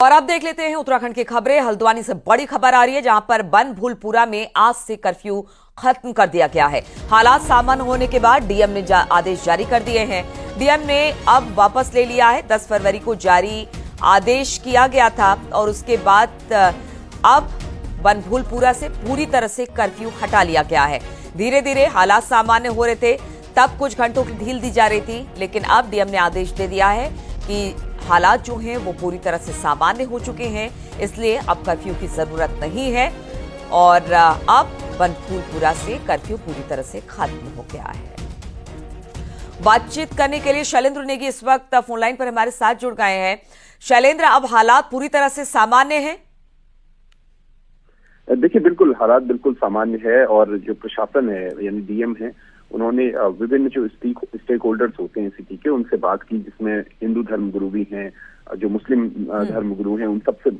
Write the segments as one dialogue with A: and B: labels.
A: और अब देख लेते हैं उत्तराखंड की खबरें। हल्द्वानी से बड़ी खबर आ रही है, जहां पर बनभूलपुरा में आज से कर्फ्यू खत्म कर दिया गया है। हालात सामान्य होने के बाद डीएम ने आदेश जारी कर दिए हैं। डीएम ने अब वापस ले लिया है। 10 फरवरी को जारी आदेश किया गया था और उसके बाद अब बनभूलपुरा से पूरी तरह से कर्फ्यू हटा लिया गया है। धीरे धीरे हालात सामान्य हो रहे थे, तब कुछ घंटों की ढील दी जा रही थी, लेकिन अब डीएम ने आदेश दे दिया है कि हालात जो हैं वो पूरी तरह से सामान्य हो चुके हैं, इसलिए अब कर्फ्यू की जरूरत नहीं है और अब बनभूलपुरा से कर्फ्यू पूरी तरह से खत्म हो गया है। बातचीत करने के लिए शैलेंद्र नेगी इस वक्त फोनलाइन पर हमारे साथ जुड़ गए हैं। शैलेंद्र, अब हालात पूरी तरह से सामान्य हैं?
B: देखिए, बिल्कुल हालात बिल्कुल सामान्य है और जो प्रशासन है यानी डीएम है, उन्होंने विभिन्न जो स्टेक होल्डर्स होते हैं सिटी के, उनसे बात की, जिसमें हिंदू धर्मगुरु भी हैं, जो मुस्लिम धर्मगुरु हैं, उन सबसे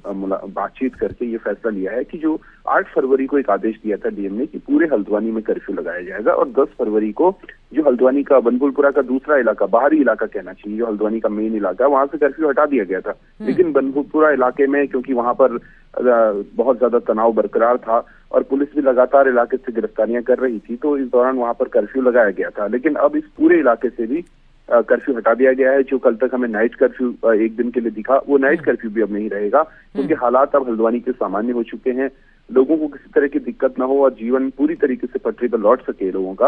B: बातचीत करके ये फैसला लिया है कि जो 8 फरवरी को एक आदेश दिया था डीएम ने कि पूरे हल्द्वानी में कर्फ्यू लगाया जाएगा और 10 फरवरी को जो हल्द्वानी का बनभूलपुरा का दूसरा इलाका, बाहरी इलाका कहना चाहिए, जो हल्द्वानी का मेन इलाका, वहां से कर्फ्यू हटा दिया गया था। लेकिन बनभूलपुरा इलाके में क्योंकि वहां पर बहुत ज्यादा तनाव बरकरार था और पुलिस भी लगातार इलाके से गिरफ्तारियां कर रही थी, तो इस दौरान वहां पर कर्फ्यू लगाया गया था। लेकिन अब इस पूरे इलाके से भी कर्फ्यू हटा दिया गया है। जो कल तक हमें नाइट कर्फ्यू एक दिन के लिए दिखा, वो नाइट कर्फ्यू भी अब नहीं रहेगा, क्योंकि हालात अब हल्द्वानी के सामान्य हो चुके हैं। लोगों को किसी तरह की दिक्कत ना हो और जीवन पूरी तरीके से पटरी पर लौट सके लोगों का,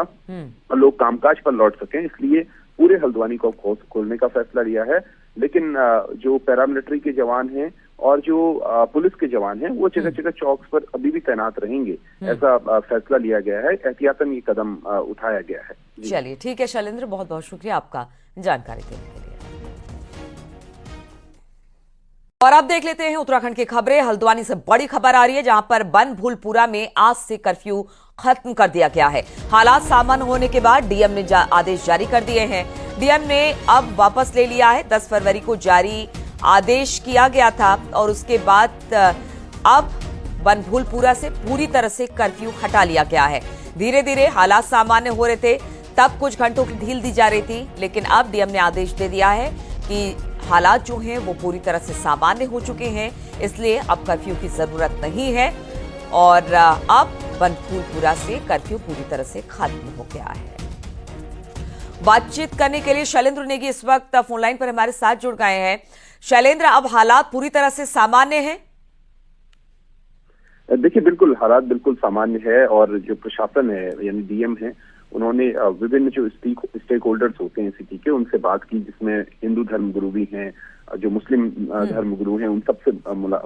B: और लोग कामकाज पर लौट सकें, इसलिए पूरे हल्द्वानी को खोलने का फैसला लिया है। लेकिन जो पैरामिलिट्री के जवान हैं और जो पुलिस के जवान हैं, वो जगह जगह चौक पर अभी भी तैनात रहेंगे, ऐसा फैसला लिया गया है। एहतियातन ये कदम उठाया गया है।
A: चलिए ठीक है शैलेंद्र, बहुत बहुत शुक्रिया आपका जानकारी देने के लिए। और अब देख लेते हैं उत्तराखंड की खबरें। हल्द्वानी से बड़ी खबर आ रही है, जहां पर बनभूलपुरा में आज से कर्फ्यू खत्म कर दिया गया है। हालात सामान्य होने के बाद डीएम ने आदेश जारी कर दिए हैं। डीएम ने अब वापस ले लिया है। 10 फरवरी को जारी आदेश किया गया था और उसके बाद अब बनभूलपुरा से पूरी तरह से कर्फ्यू हटा लिया गया है। धीरे धीरे हालात सामान्य हो रहे थे, तब कुछ घंटों की ढील दी जा रही थी, लेकिन अब डीएम ने आदेश दे दिया है कि हालात जो हैं वो पूरी तरह से सामान्य हो चुके हैं, इसलिए अब कर्फ्यू की जरूरत नहीं है और अब बनभूलपुरा से कर्फ्यू पूरी तरह से खत्म हो गया है। बातचीत करने के लिए शैलेंद्र नेगी इस वक्त फोनलाइन पर हमारे साथ जुड़ गए हैं। शैलेंद्र, अब हालात पूरी तरह से सामान्य हैं?
B: देखिए, बिल्कुल हालात बिल्कुल सामान्य है और जो प्रशासन है यानी डीएम है, उन्होंने विभिन्न जो स्टेक होल्डर्स होते हैं सिटी के, उनसे बात की, जिसमें हिंदू धर्मगुरु भी हैं, जो मुस्लिम धर्मगुरु हैं, उन सबसे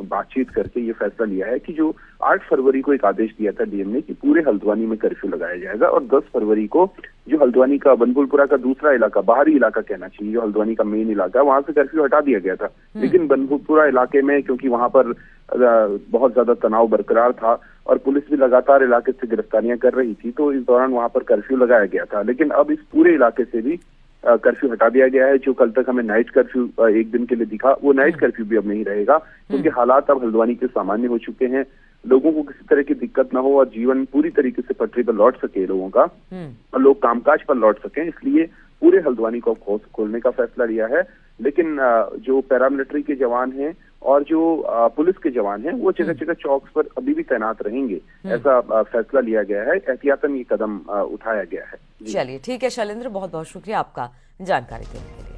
B: बातचीत करके ये फैसला लिया है कि जो 8 फरवरी को एक आदेश दिया था डीएम ने कि पूरे हल्द्वानी में कर्फ्यू लगाया जाएगा और 10 फरवरी को जो हल्द्वानी का बनभूलपुरा का दूसरा इलाका, बाहरी इलाका कहना चाहिए, जो हल्द्वानी का मेन इलाका, वहां से कर्फ्यू हटा दिया गया था। लेकिन बनभूलपुरा इलाके में क्योंकि वहां पर बहुत ज्यादा तनाव बरकरार था और पुलिस भी लगातार इलाके से गिरफ्तारियां कर रही थी, तो इस दौरान वहां पर कर्फ्यू लगाया गया था। लेकिन अब इस पूरे इलाके से भी कर्फ्यू हटा दिया गया है। जो कल तक हमें नाइट कर्फ्यू एक दिन के लिए दिखा, वो नाइट कर्फ्यू भी अब नहीं रहेगा, क्योंकि हालात अब हल्द्वानी के सामान्य हो चुके हैं। लोगों को किसी तरह की दिक्कत ना हो और जीवन पूरी तरीके से पटरी पर लौट सके लोगों का, और लोग कामकाज पर लौट सकें, इसलिए पूरे हल्द्वानी को खोलने का फैसला लिया है। लेकिन जो पैरामिलिट्री के जवान हैं और जो पुलिस के जवान हैं, वो जगह जगह चौक पर अभी भी तैनात रहेंगे, ऐसा फैसला लिया गया है। एहतियातन ये कदम उठाया गया है।
A: चलिए ठीक है शैलेंद्र, बहुत बहुत शुक्रिया आपका जानकारी देने के लिए।